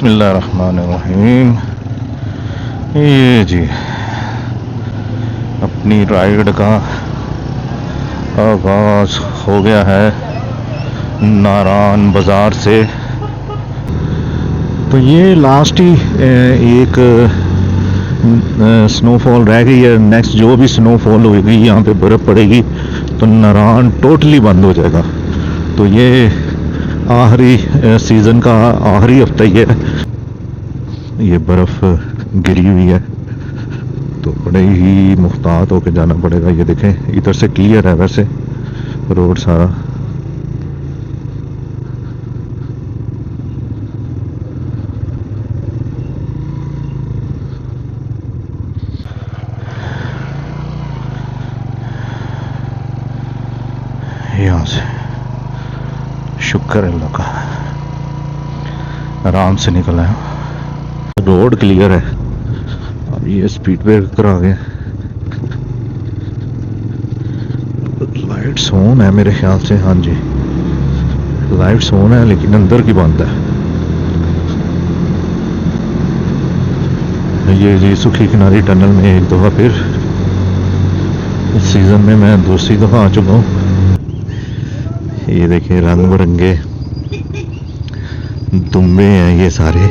बिस्मिल्लाहिर्रहमानिर्रहीम। ये जी अपनी राइड का आगाज़ हो गया है नारान बाज़ार से। तो ये लास्ट ही एक स्नोफॉल रह गई है। नेक्स्ट जो भी स्नोफॉल होगी यहाँ पे बर्फ़ पड़ेगी तो नारान टोटली बंद हो जाएगा। तो ये आखिरी सीज़न का आखिरी हफ्ता ही है। ये बर्फ़ गिरी हुई है तो बड़े ही मुहतात होकर जाना पड़ेगा। ये देखें इधर से क्लियर है वैसे रोड सारा। यहाँ से शुक्र अल्लाह का आराम से निकला है। रोड क्लियर है। अब ये स्पीड ब्रेकर आ गए। लाइट्स ऑन है मेरे ख्याल से। हाँ जी लाइट्स ऑन है लेकिन अंदर की बंद है। ये जी सुखी किनारी टनल में एक दफ़ा फिर इस सीज़न में मैं दूसरी दफ़ा आ चुका हूँ। ये देखिए रंग बिरंगे दुम्बे हैं ये सारे।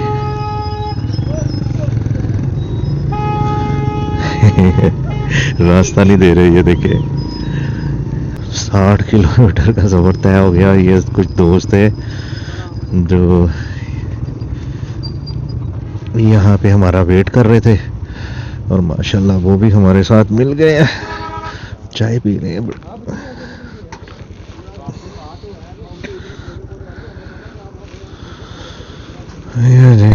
रास्ता नहीं दे रहे। ये देखिए 60 किलोमीटर का सफर तय हो गया। ये कुछ दोस्त है जो यहाँ पे हमारा वेट कर रहे थे और माशाल्लाह वो भी हमारे साथ मिल गए हैं। चाय पी रहे हैं। ये जी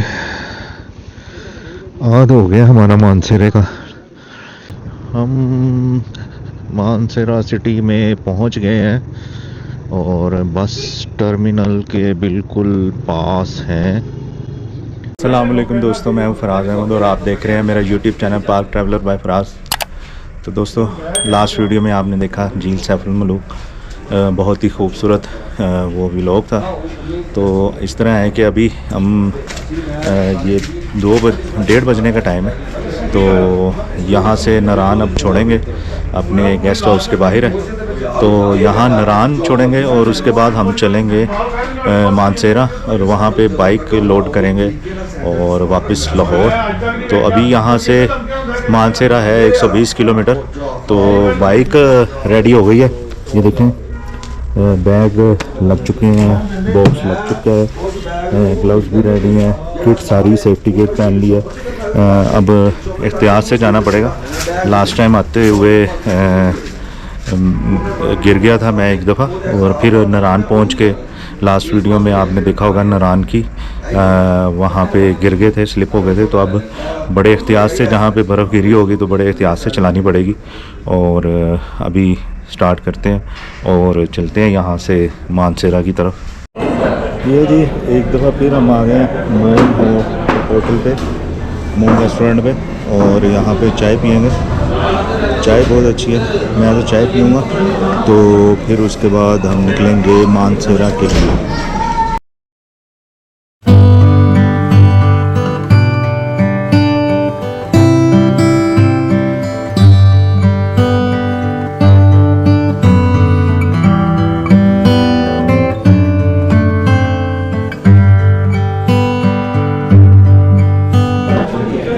आद हो गया हमारा मानसेरे का। हम मानसेरा सिटी में पहुंच गए हैं और बस टर्मिनल के बिल्कुल पास हैं। अस्सलाम वालेकुम दोस्तों, मैं हूं फराज अहमद और आप देख रहे हैं मेरा YouTube channel Park Traveller by Faraz. तो दोस्तों लास्ट वीडियो में आपने देखा झील सैफुल मलूक, बहुत ही खूबसूरत वो व्लॉग था। तो इस तरह है कि अभी हम ये 1:30 बजने का टाइम है। तो यहाँ से नारान अब छोड़ेंगे, अपने गेस्ट हाउस के बाहर है तो यहाँ नारान छोड़ेंगे और उसके बाद हम चलेंगे मानसेरा और वहाँ पे बाइक लोड करेंगे और वापस लाहौर। तो अभी यहाँ से मानसेरा है 120 किलोमीटर। तो बाइक रेडी हो गई है। ये देखें बैग लग चुके हैं, बॉक्स लग चुका है, ग्लव्स भी रेडी हैं, किट सारी सेफ्टी किट पहन ली है। अब एहतियात से जाना पड़ेगा। लास्ट टाइम आते हुए गिर गया था मैं एक दफ़ा और फिर नारान पहुंच के लास्ट वीडियो में आपने देखा होगा नारान की वहाँ पे गिर गए थे, स्लिप हो गए थे। तो अब बड़े एहतियात से, जहाँ पे बर्फ़ गिरी होगी तो बड़े एहतियात से चलानी पड़ेगी। और अभी स्टार्ट करते हैं और चलते हैं यहाँ से मानसेरा की तरफ। ये जी एक दफ़ा फिर हम आ गए मून होटल पे, मून रेस्टोरेंट पे और यहाँ पे चाय पियेंगे। चाय बहुत अच्छी है, मैं तो चाय पीऊँगा। तो फिर उसके बाद हम निकलेंगे मानसेरा के लिए।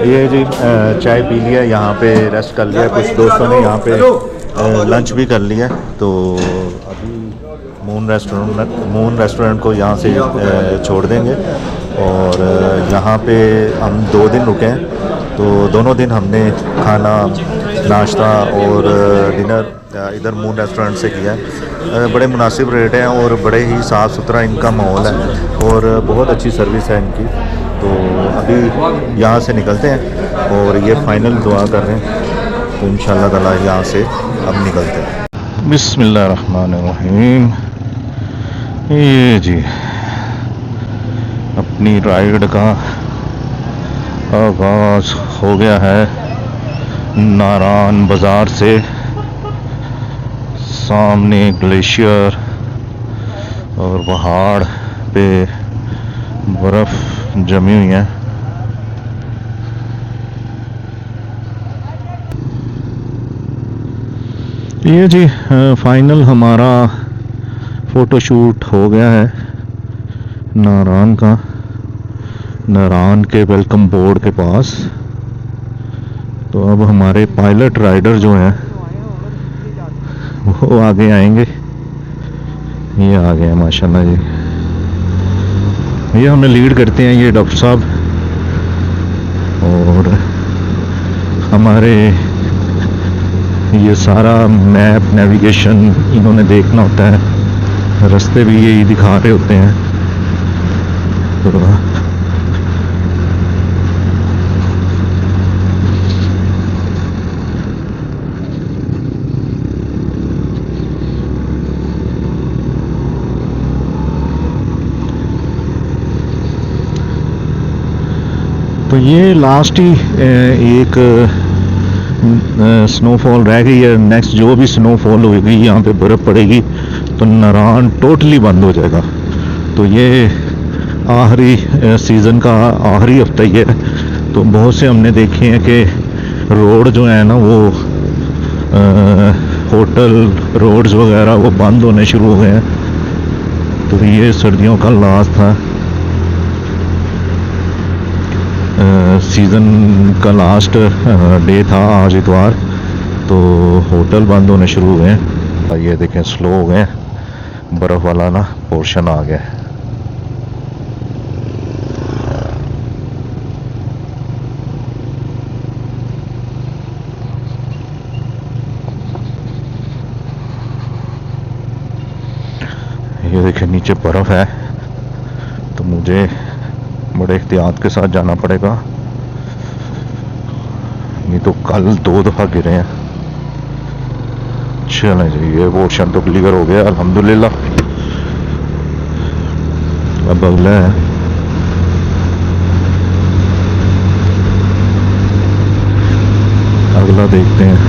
ये जी चाय पी लिया, यहाँ पे रेस्ट कर लिया। कुछ दोस्तों ने यहाँ पे लंच भी कर लिया। तो अभी मून रेस्टोरेंट को यहाँ से छोड़ देंगे और यहाँ पे हम 2 दिन रुके हैं। तो दोनों दिन हमने खाना, नाश्ता और डिनर इधर मून रेस्टोरेंट से किया है। बड़े मुनासिब रेट हैं और बड़े ही साफ़ सुथरा इनका माहौल है और बहुत अच्छी सर्विस है इनकी। तो अभी यहाँ से निकलते हैं और ये फाइनल दुआ कर रहे हैं तो इंशाअल्लाह ताला यहाँ से अब निकलते हैं। बिस्मिल्लाहिर्रहमानिर्रहीम। ये जी अपनी राइड का आगाज़ हो गया है नारान बाज़ार से। सामने ग्लेशियर और पहाड़ पे बर्फ़ जमी हुई हैं। ये जी फाइनल हमारा फ़ोटोशूट हो गया है नारान का, नारान के वेलकम बोर्ड के पास। तो अब हमारे पायलट राइडर जो हैं वो आगे आएंगे। ये आ गए माशाल्लाह जी, ये हमें लीड करते हैं ये डॉक्टर साहब। और हमारे ये सारा मैप नेविगेशन इन्होंने देखना होता है, रास्ते भी यही दिखा रहे होते हैं। तो ये लास्ट ही एक स्नोफॉल रह गई है। नेक्स्ट जो भी स्नोफॉल होगी यहाँ पे बर्फ़ पड़ेगी तो नारान टोटली बंद हो जाएगा। तो ये आखिरी सीज़न का आखिरी हफ्ता ही है। तो बहुत से हमने देखे हैं कि रोड जो है ना वो होटल रोड्स वगैरह वो बंद होने शुरू हो गए हैं। तो ये सर्दियों का लास्ट था, सीज़न का लास्ट डे था आज इतवार। तो होटल बंद होने शुरू हो गए हैं। ये देखें स्लो हो गए, बर्फ़ वाला ना पोर्शन आ गया। ये देखें नीचे बर्फ़ है, तो मुझे बड़े एहतियात के साथ जाना पड़ेगा। ये तो कल 2 दफ़ा गिरे हैं। चलें जी, ये पोर्शन तो क्लियर हो गया अल्हम्दुलिल्लाह। अब अगला है, अगला देखते हैं।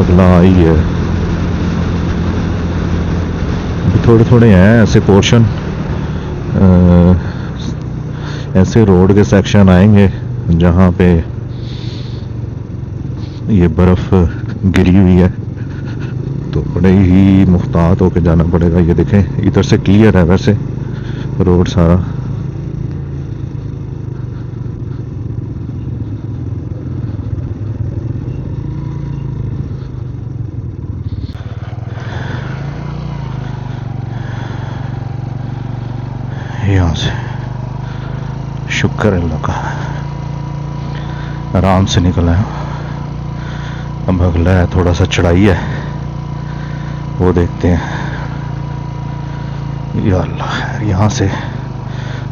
अगला आई है, थोड़े थोड़े हैं ऐसे पोर्शन, ऐसे रोड के सेक्शन आएंगे जहाँ पे ये बर्फ़ गिरी हुई है। तो बड़े ही मुख्तात होकर जाना पड़ेगा। ये देखें इधर से क्लियर है वैसे रोड सारा। यहाँ से शुक्र है अल्लाह का आराम से निकला है। अब अगला है, थोड़ा सा चढ़ाई है, वो देखते हैं। या अल्लाह, यहाँ से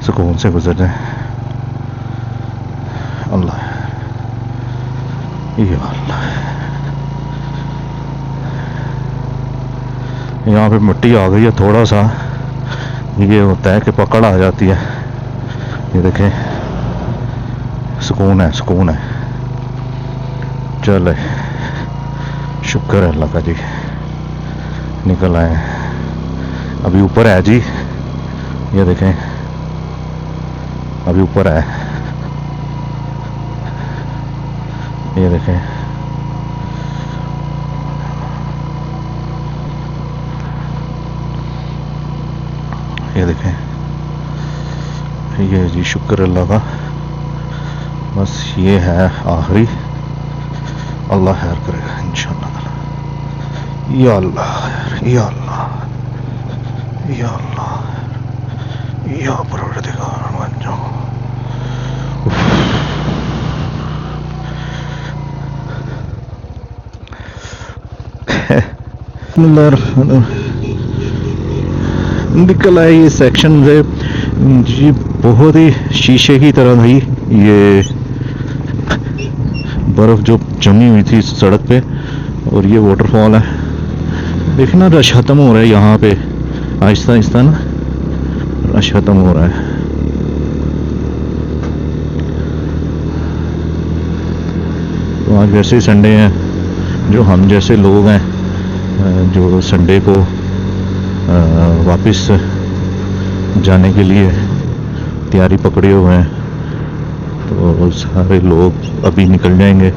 सुकून से गुजर जाए। अल्लाह, या अल्लाह। यहाँ पे मिट्टी आ गई है, थोड़ा सा ये होता है कि पकड़ आ जाती है। ये देखें सुकून है, सुकून है। चले शुक्र है अल्लाह का जी, निकल आए। अभी ऊपर है जी, ये देखें अभी ऊपर है, ये देखें। ये देखें, ये जी शुक्र अल्लाह का। बस ये है आखिरी, अल्लाह खैर करेगा इंशाअल्लाह। या अल्लाह, या अल्लाह, या अल्लाह, या परवरदिगार बन जाओ। निकल आए ये सेक्शन से जी, बहुत ही शीशे की तरह थी ये बर्फ जो जमी हुई थी सड़क पे। और ये वाटरफॉल है, देखना रश ख़त्म हो रहा है यहाँ पे आहिस्ता आहिस्ता ना, रश ख़त्म हो रहा है। तो आज वैसे ही संडे है, जो हम जैसे लोग हैं जो संडे को वापस जाने के लिए तैयारी पकड़े हुए हैं, तो सारे लोग अभी निकल जाएंगे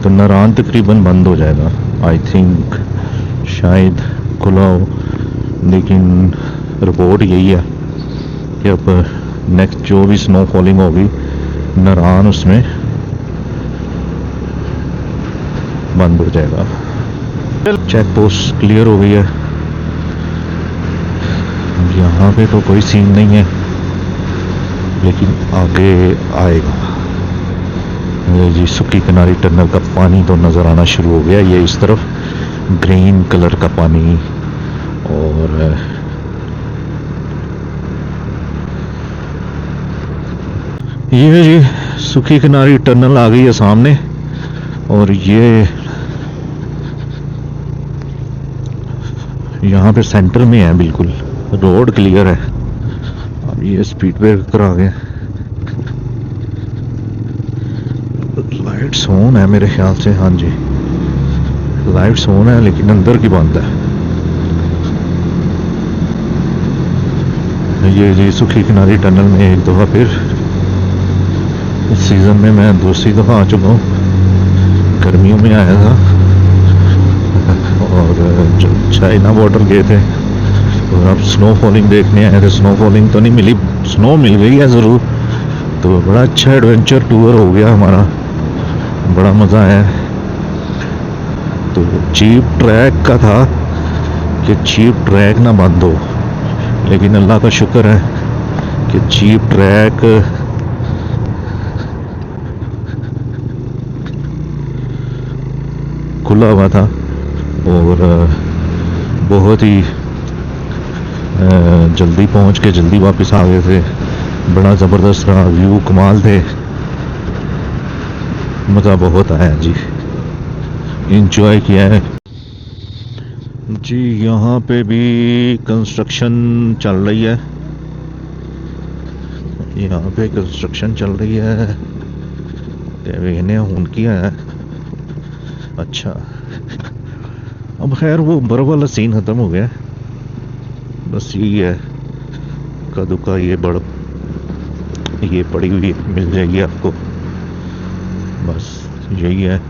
तो नारान तकरीबन बंद हो जाएगा। आई थिंक शायद खुला हो, लेकिन रिपोर्ट यही है कि अब नेक्स्ट जो भी स्नो फॉलिंग होगी नारान उसमें बंद हो जाएगा। चेक पोस्ट क्लियर हो गई है, यहाँ पे तो कोई सीन नहीं है, लेकिन आगे आएगा। ये जी सुक्की किनारी टनल का पानी तो नज़र आना शुरू हो गया। ये इस तरफ ग्रीन कलर का पानी, और ये जी सुक्की किनारी टनल आ गई है सामने, और ये यहाँ पे सेंटर में है, बिल्कुल रोड क्लियर है। अब ये स्पीड ब्रेकर आ गए, लाइट्स ऑन है मेरे ख्याल से। हाँ जी लाइट्स ऑन है, लेकिन अंदर की बंद है। ये जी सुखी किनारी टनल में एक दफ़ा फिर इस सीज़न में मैं दूसरी दफ़ा आ चुका हूँ। गर्मियों में आया था और चाइना बॉर्डर गए थे, और अब स्नो फॉलिंग देखने आए थे। स्नो फॉलिंग तो नहीं मिली, स्नो मिल गई है ज़रूर। तो बड़ा अच्छा एडवेंचर टूर हो गया हमारा, बड़ा मज़ा आया। तो चीप ट्रैक का था कि चीप ट्रैक ना बंद हो, लेकिन अल्लाह का शुक्र है कि चीप ट्रैक खुला हुआ था, और बहुत ही जल्दी पहुंच के जल्दी वापस आ गए थे। बड़ा ज़बरदस्त रहा, व्यू कमाल थे, मज़ा बहुत आया जी, इंजॉय किया है जी। यहाँ पे भी कंस्ट्रक्शन चल रही है, यहाँ पे कंस्ट्रक्शन चल रही है। देखने उनकी है। अच्छा अब खैर वो बर्फ वाला सीन ख़त्म हो गया, बस यही है कदुका ये बर्फ ये पड़ी हुई मिल जाएगी आपको, बस यही है।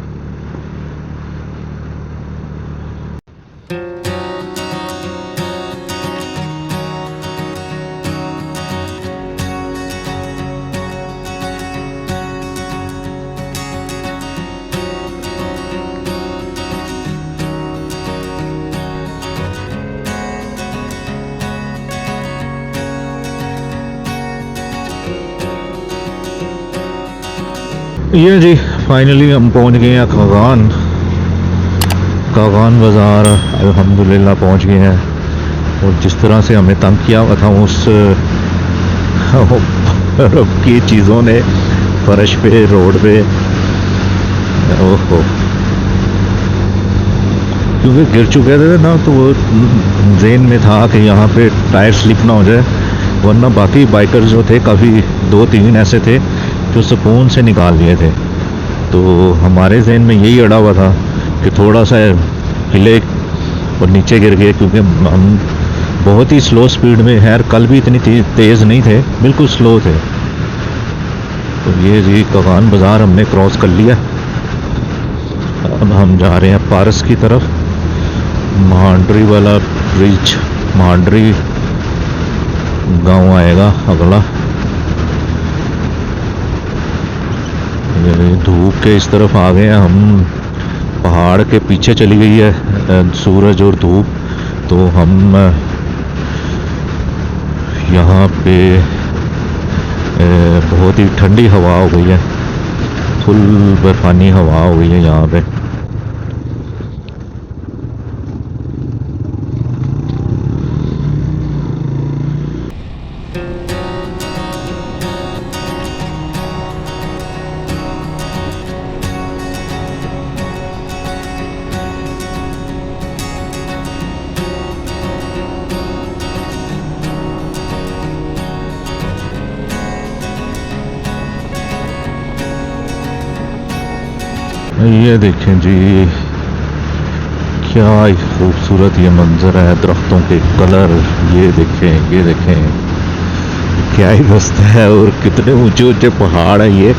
ये जी फाइनली हम पहुंच गए हैं कागान बाज़ार, अल्हम्दुलिल्लाह पहुंच गए हैं। और जिस तरह से हमें तंग किया हुआ था उस बर्फ की चीज़ों ने फर्श पे रोड पे, ओहो, क्योंकि गिर चुके थे ना, तो वो ज़हन में था कि यहाँ पे टायर स्लिप ना हो जाए, वरना बाकी बाइकर्स जो थे काफ़ी 2-3 ऐसे थे जो सुकून से निकाल लिए थे। तो हमारे जहन में यही अड़ा हुआ था कि थोड़ा सा हिले और नीचे गिर गए, क्योंकि हम बहुत ही स्लो स्पीड में, खैर कल भी इतनी तेज़ नहीं थे, बिल्कुल स्लो थे। तो ये जी कागान बाज़ार हमने क्रॉस कर लिया। अब हम जा रहे हैं पारस की तरफ, महांडरी वाला ब्रिज, महांडरी गांव आएगा अगला। धूप के इस तरफ आ गए हैं हम, पहाड़ के पीछे चली गई है सूरज और धूप, तो हम यहाँ पे बहुत ही ठंडी हवा हो गई है, फुल बर्फानी हवा हो गई है यहाँ पे। ये देखें जी क्या ही खूबसूरत ये मंजर है, दरख्तों के कलर, ये देखें क्या ही मस्त है। और कितने ऊंचे ऊंचे पहाड़ है ये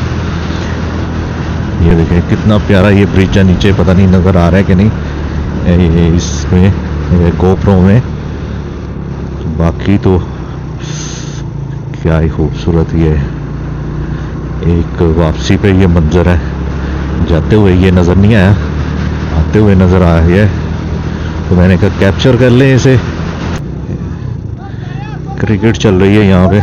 देखें कितना प्यारा ये ब्रिज है। नीचे पता नहीं नज़र आ रहा है कि नहीं ये इसमें गोप्रो में, बाकी तो क्या ही खूबसूरत ये एक वापसी पे ये मंजर है। जाते हुए ये नज़र नहीं आया, आते हुए नज़र आया है, तो मैंने कहा कैप्चर कर लें इसे। क्रिकेट चल रही है यहाँ पे।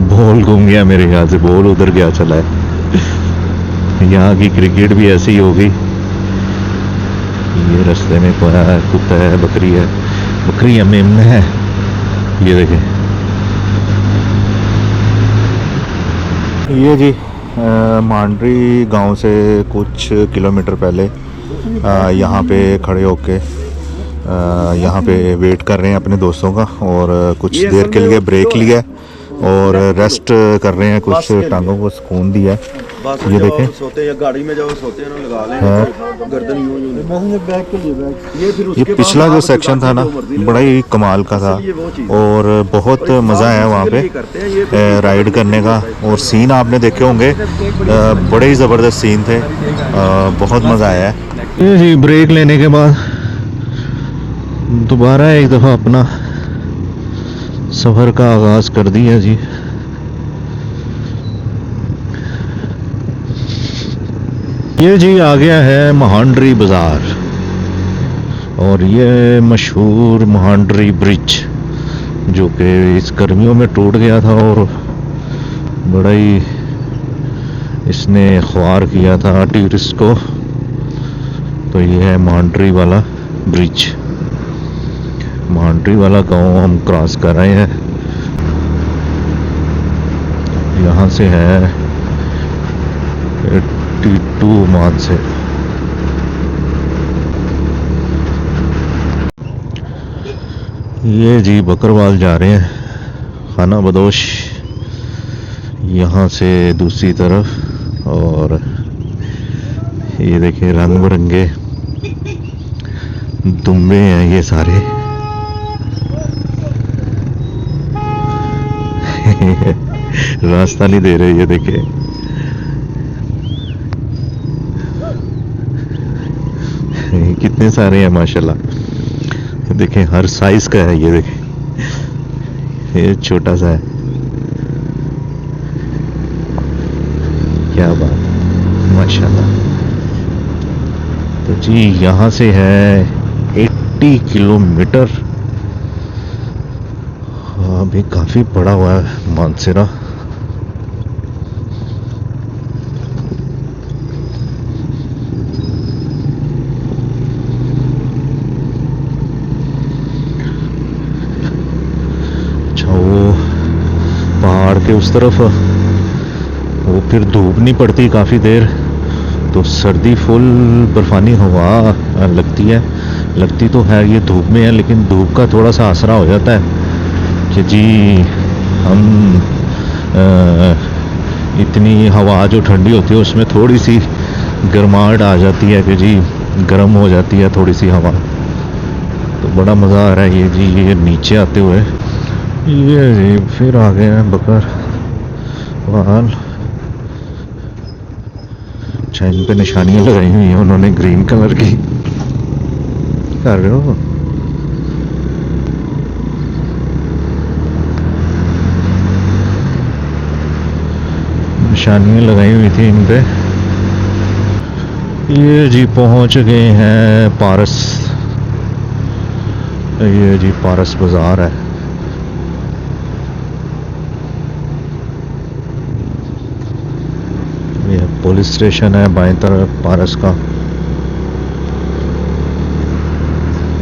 बॉल घूम गया मेरे ख्याल से, बॉल उधर गया चला है। यहाँ की क्रिकेट भी ऐसी ही होगी। ये रास्ते में कोई है, कुत्ता है, बकरी है, बकरी है, मेमना है। ये देखें ये जी मांडरी गांव से कुछ किलोमीटर पहले यहाँ पे खड़े होके यहाँ पे वेट कर रहे हैं अपने दोस्तों का, और कुछ देर के लिए ब्रेक लिया और रेस्ट कर रहे हैं, कुछ टांगों को सुकून दिया। ये देखें सोते या गाड़ी में जाओ सोते हैं लगा लें गर्दन यूं बैक के लिए बैक। ये पिछला जो सेक्शन था ना बड़ा ही कमाल का था और बहुत मज़ा आया वहाँ पे राइड करने का। और सीन आपने देखे होंगे, बड़े ही ज़बरदस्त सीन थे, बहुत मज़ा आया है। ये जी ब्रेक लेने के बाद दोबारा एक दफ़ा अपना सफ़र का आगाज़ कर दिया जी। ये जी आ गया है महांडरी बाज़ार, और ये मशहूर महांडरी ब्रिज जो कि इस गर्मियों में टूट गया था और बड़ा ही इसने ख्वार किया था टूरिस्ट को। तो ये है महांडरी वाला ब्रिज, महांडरी वाला गांव हम क्रॉस कर रहे हैं। यहाँ से है T2 मान से। ये जी बकरवाल जा रहे हैं, खाना बदोश यहाँ से दूसरी तरफ। और ये देखिए रंग बिरंगे दुम्बे हैं ये सारे। रास्ता नहीं दे रहे, ये देखिए कितने सारे हैं माशाल्लाह। देखें हर साइज का है, ये देखें ये छोटा सा है, क्या बात माशाल्लाह। तो जी यहाँ से है 80 किलोमीटर, अभी काफ़ी बड़ा हुआ है मानसेरा। अच्छा वो पहाड़ के उस तरफ वो फिर धूप नहीं पड़ती काफ़ी देर, तो सर्दी फुल बर्फानी हवा लगती तो है, ये धूप में है, लेकिन धूप का थोड़ा सा आसरा हो जाता है कि जी हम इतनी हवा जो ठंडी होती है उसमें थोड़ी सी गर्माहट आ जाती है कि जी गर्म हो जाती है थोड़ी सी हवा। तो बड़ा मज़ा आ रहा है ये जी। ये नीचे आते हुए ये जी फिर आ गए हैं बकरवाल। अच्छा इन पे निशानियाँ लगाई हुई हैं उन्होंने ग्रीन कलर की। कर रहे हो निशानियाँ लगाई हुई थी इन पे। ये जी पहुंच गए हैं पारस। ये जी पारस बाजार है। ये पुलिस स्टेशन है बाएं तरफ पारस का।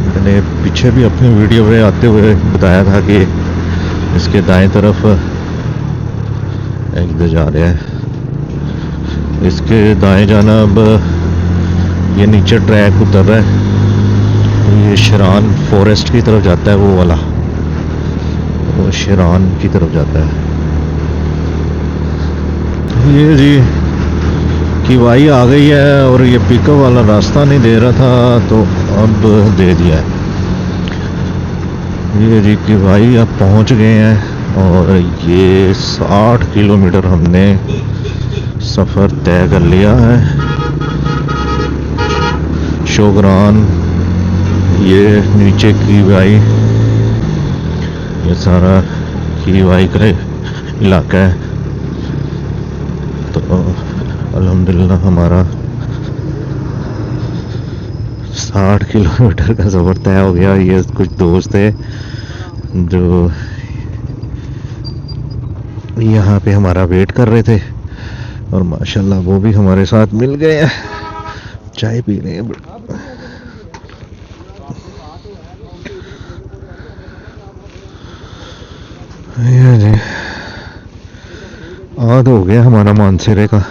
मैंने पीछे भी अपनी वीडियो में आते हुए बताया था कि इसके दाएं तरफ एक दे जा रहा है, इसके दाएं जानब ये नीचे ट्रैक उतर रहा है, ये शिरान फॉरेस्ट की तरफ जाता है, वो वाला वो शिरान की तरफ जाता है। ये जी किवाई आ गई है और ये पिकअप वाला रास्ता नहीं दे रहा था तो अब दे दिया है। ये जी कि भाई अब पहुंच गए हैं और ये 60 किलोमीटर हमने सफ़र तय कर लिया है। शोगरान, ये नीचे की भाई, ये सारा की भाई का इलाका है। तो अल्हम्दुलिल्लाह हमारा 60 किलोमीटर का सफ़र तय हो गया। ये कुछ दोस्त है जो यहाँ पे हमारा वेट कर रहे थे और माशाल्लाह वो भी हमारे साथ मिल गए हैं, चाय पी रहे हैं। ये जी आध हो गया हमारा मानसेरे का,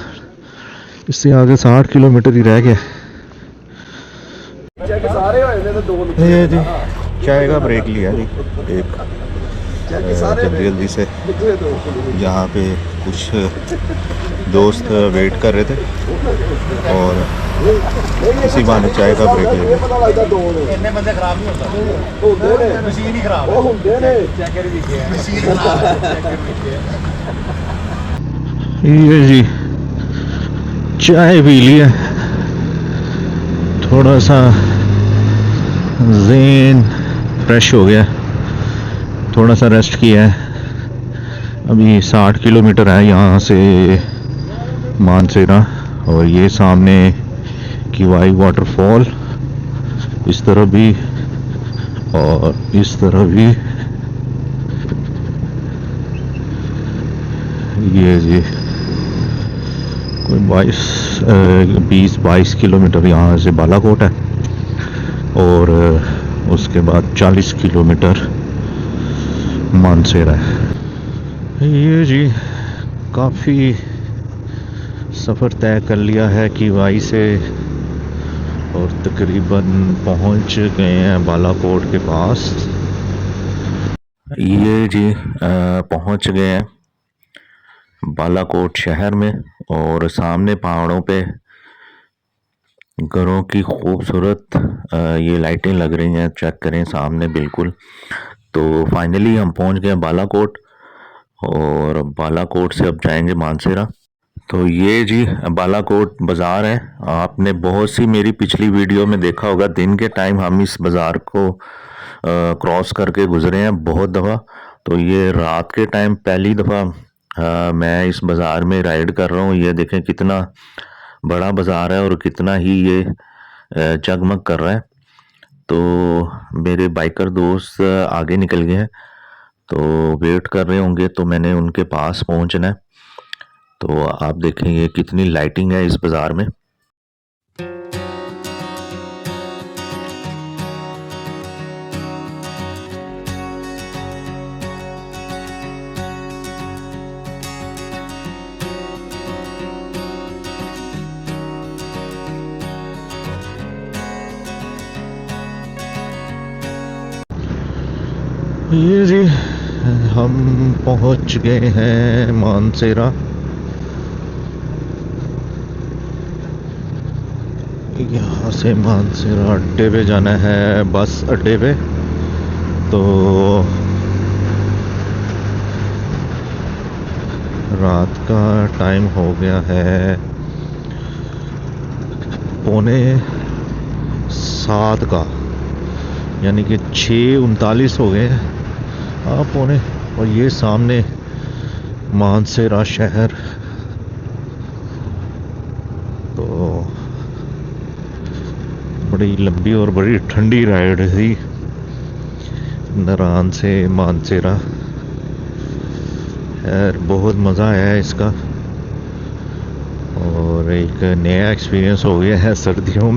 इससे आगे 60 किलोमीटर ही रह गया। ये जी चाय का ब्रेक लिया जी एक, जल्दी जल्दी से यहाँ पे कुछ दोस्त वेट कर रहे थे और इसी बहाने चाय का ब्रेक ले लिया। ये जी चाय पी लिया, थोड़ा सा ज़हन फ्रेश हो गया, थोड़ा सा रेस्ट किया है। अभी 60 किलोमीटर है यहाँ से मानसेरा और ये सामने किवाई वाटरफॉल, इस तरफ भी और इस तरफ भी। ये जी कोई 20-22 किलोमीटर यहाँ से बालाकोट है और उसके बाद 40 किलोमीटर मानसेरा है। ये जी काफ़ी सफ़र तय कर लिया है किवाई से और तकरीबन पहुंच गए हैं बालाकोट के पास। ये जी पहुंच गए हैं बालाकोट शहर में और सामने पहाड़ों पे घरों की खूबसूरत ये लाइटें लग रही हैं, चेक करें सामने बिल्कुल। तो फाइनली हम पहुंच गए बालाकोट और बालाकोट से अब जाएंगे मानसेरा। तो ये जी बालाकोट बाज़ार है, आपने बहुत सी मेरी पिछली वीडियो में देखा होगा, दिन के टाइम हम इस बाज़ार को क्रॉस करके गुजरे हैं बहुत दफ़ा। तो ये रात के टाइम पहली दफ़ा मैं इस बाज़ार में राइड कर रहा हूँ। ये देखें कितना बड़ा बाज़ार है और कितना ही ये जगमग कर रहा है। तो मेरे बाइकर दोस्त आगे निकल गए हैं तो वेट कर रहे होंगे, तो मैंने उनके पास पहुंचना है। तो आप देखेंगे कितनी लाइटिंग है इस बाज़ार में। ये जी हम पहुंच गए हैं मानसेरा। यहाँ से मानसेरा अड्डे पे जाना है, बस अड्डे पे। तो रात का टाइम हो गया है 6:45 का, यानी कि 6:39 हो गए हैं पौने। और ये सामने मानसेरा शहर। तो बड़ी लंबी और बड़ी ठंडी राइड थी नारान से मानसेरा। खैर बहुत मज़ा आया इसका और एक नया एक्सपीरियंस हो गया है सर्दियों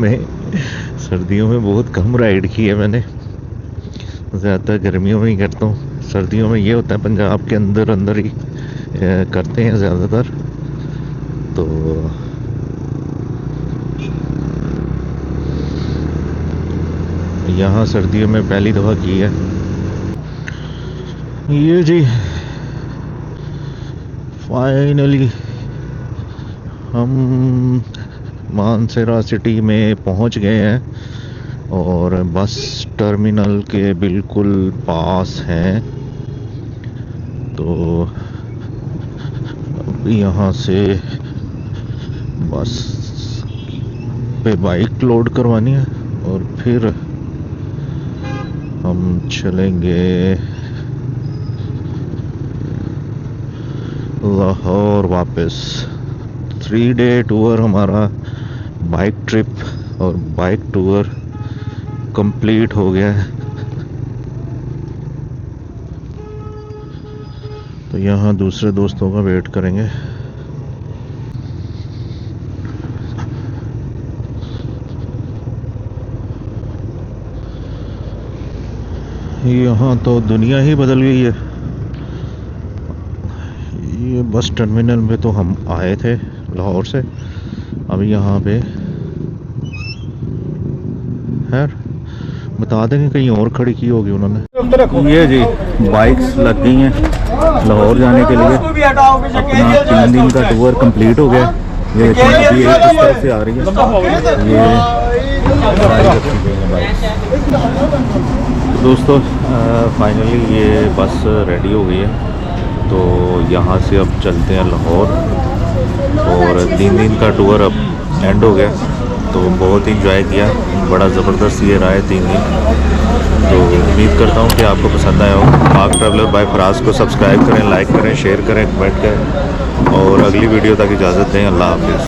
में बहुत कम राइड की है मैंने, ज़्यादातर गर्मियों में ही करता हूँ। सर्दियों में ये होता है पंजाब के अंदर ही करते हैं ज़्यादातर। तो यहाँ सर्दियों में पहली दफ़ा की है। ये जी फाइनली हम मानसेरा सिटी में पहुँच गए हैं और बस टर्मिनल के बिल्कुल पास हैं। तो अब यहाँ से बस पे बाइक लोड करवानी है और फिर हम चलेंगे लाहौर वापस। 3 डे टूर हमारा बाइक ट्रिप और बाइक टूर कंप्लीट हो गया है। तो यहाँ दूसरे दोस्तों का वेट करेंगे। यहाँ तो दुनिया ही बदल गई है। ये बस टर्मिनल में तो हम आए थे लाहौर से, अब यहाँ पे खैर बता देंगे कहीं और खड़ी की होगी उन्होंने। ये जी बाइक्स लग गई हैं लाहौर जाने के लिए। अपना 3 दिन का टूर कंप्लीट हो गया। ये देखिए अभी एक इस तरफ से आ रही है, ये सारी रखी गई हैं बाइक्स। दोस्तों फाइनली ये बस रेडी हो गई है। तो यहाँ से अब चलते हैं लाहौर और 3 दिन का टूर अब एंड हो गया। तो बहुत इंजॉय किया, बड़ा ज़बरदस्त ये रहा है 3 दिन। तो उम्मीद करता हूँ कि आपको पसंद आया हो। पाक ट्रैवलर बाय फराज को सब्सक्राइब करें, लाइक करें, शेयर करें, कमेंट करें और अगली वीडियो तक इजाज़त दें। अल्लाह हाफिज़।